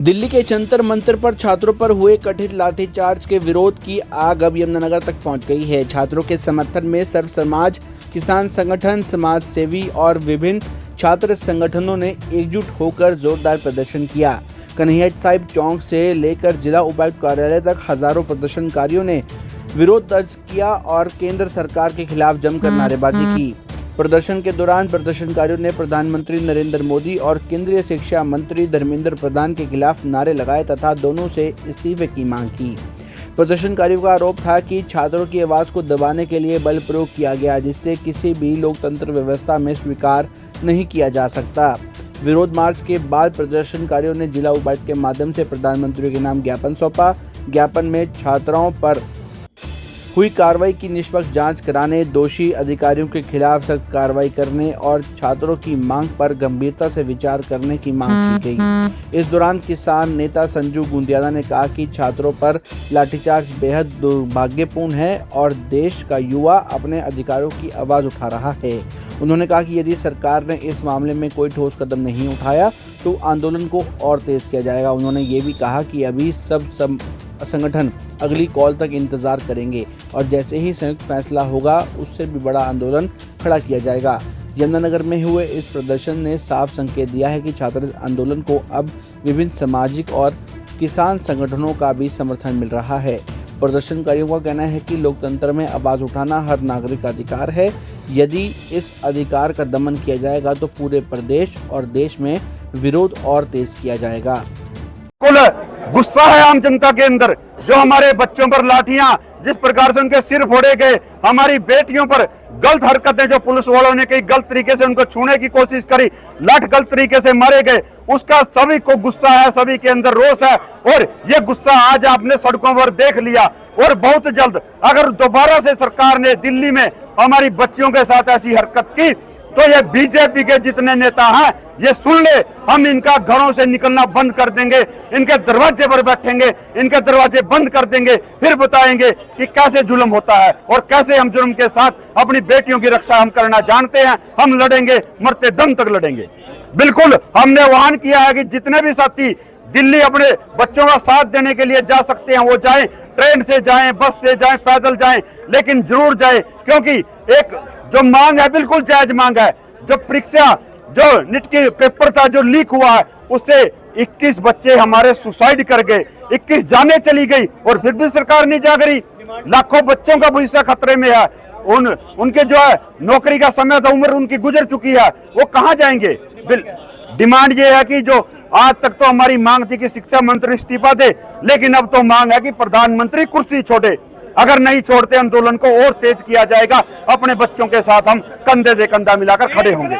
दिल्ली के जंतर मंतर पर छात्रों पर हुए कथित लाठीचार्ज के विरोध की आग अब यमुनानगर तक पहुंच गई है। छात्रों के समर्थन में सर्व समाज, किसान संगठन, समाज सेवी और विभिन्न छात्र संगठनों ने एकजुट होकर जोरदार प्रदर्शन किया। कन्हैया साहिब चौक से लेकर जिला उपायुक्त कार्यालय तक हजारों प्रदर्शनकारियों ने विरोध दर्ज किया और केंद्र सरकार के खिलाफ जमकर नारेबाजी की। प्रदर्शन के दौरान प्रदर्शनकारियों ने प्रधानमंत्री नरेंद्र मोदी और केंद्रीय शिक्षा मंत्री धर्मेंद्र प्रधान के खिलाफ नारे लगाए तथा दोनों से इस्तीफे की मांग की। प्रदर्शनकारियों का आरोप था कि छात्रों की आवाज को दबाने के लिए बल प्रयोग किया गया, जिससे किसी भी लोकतंत्र व्यवस्था में स्वीकार नहीं किया जा सकता। विरोध मार्च के बाद प्रदर्शनकारियों ने जिला उपायुक्त के माध्यम से प्रधानमंत्री के नाम ज्ञापन सौंपा। ज्ञापन में छात्राओं पर हुई कार्रवाई की निष्पक्ष जांच कराने, दोषी अधिकारियों के खिलाफ सख्त कार्रवाई करने और छात्रों की मांग पर गंभीरता से विचार करने की मांग की गई। इस दौरान किसान नेता संजू गुंदियाला ने कहा कि छात्रों पर लाठीचार्ज बेहद दुर्भाग्यपूर्ण है और देश का युवा अपने अधिकारों की आवाज उठा रहा है। उन्होंने कहा कि यदि सरकार ने इस मामले में कोई ठोस कदम नहीं उठाया तो आंदोलन को और तेज किया जाएगा। उन्होंने ये भी कहा कि अभी सब संगठन अगली कॉल तक इंतजार करेंगे और जैसे ही संयुक्त फैसला होगा उससे भी बड़ा आंदोलन खड़ा किया जाएगा। यमुनानगर में हुए इस प्रदर्शन ने साफ संकेत दिया है कि छात्र आंदोलन को अब विभिन्न सामाजिक और किसान संगठनों का भी समर्थन मिल रहा है। प्रदर्शनकारियों का कहना है कि लोकतंत्र में आवाज उठाना हर नागरिक का अधिकार है। यदि इस अधिकार का दमन किया जाएगा तो पूरे प्रदेश और देश में विरोध और तेज किया जाएगा। गुस्सा है आम जनता के अंदर, जो हमारे बच्चों पर लाठियां जिस प्रकार से उनके सिर फोड़े गए, हमारी बेटियों पर गलत हरकतें जो पुलिस वालों ने कई गलत तरीके से उनको छूने की कोशिश करी, लाठ गलत तरीके से मारे गए, उसका सभी को गुस्सा है, सभी के अंदर रोष है और ये गुस्सा आज आपने सड़कों पर देख लिया। और बहुत जल्द अगर दोबारा से सरकार ने दिल्ली में हमारी बच्चियों के साथ ऐसी हरकत की तो ये बीजेपी के जितने नेता हैं ये सुन ले, हम इनका घरों से निकलना बंद कर देंगे, इनके दरवाजे पर बैठेंगे, इनके दरवाजे बंद कर देंगे, फिर बताएंगे कि कैसे जुल्म होता है और कैसे हम जुल्म के साथ अपनी बेटियों की रक्षा हम करना जानते हैं। हम लड़ेंगे, मरते दम तक लड़ेंगे। बिल्कुल हमने आह्वान किया है कि जितने भी साथी दिल्ली अपने बच्चों का साथ देने के लिए जा सकते हैं वो जाएं, ट्रेन से जाएं, बस से जाएं, पैदल जाएं, लेकिन जरूर जाएं, क्योंकि एक जो मांग है बिल्कुल जायज मांग है। जो परीक्षा जो नीट के पेपर था जो लीक हुआ है उससे 21 बच्चे हमारे सुसाइड कर गए, 21 जाने चली गई और फिर भी सरकार नहीं जाग रही। लाखों बच्चों का भविष्य खतरे में है। उनके जो है नौकरी का समय था, उम्र उनकी गुजर चुकी है, वो कहां जाएंगे। डिमांड ये है कि जो आज तक तो हमारी मांग थी कि शिक्षा मंत्री इस्तीफा दे, लेकिन अब तो मांग है कि प्रधानमंत्री कुर्सी छोड़े। अगर नहीं छोड़ते आंदोलन को और तेज किया जाएगा। अपने बच्चों के साथ हम कंधे से कंधा मिलाकर खड़े होंगे।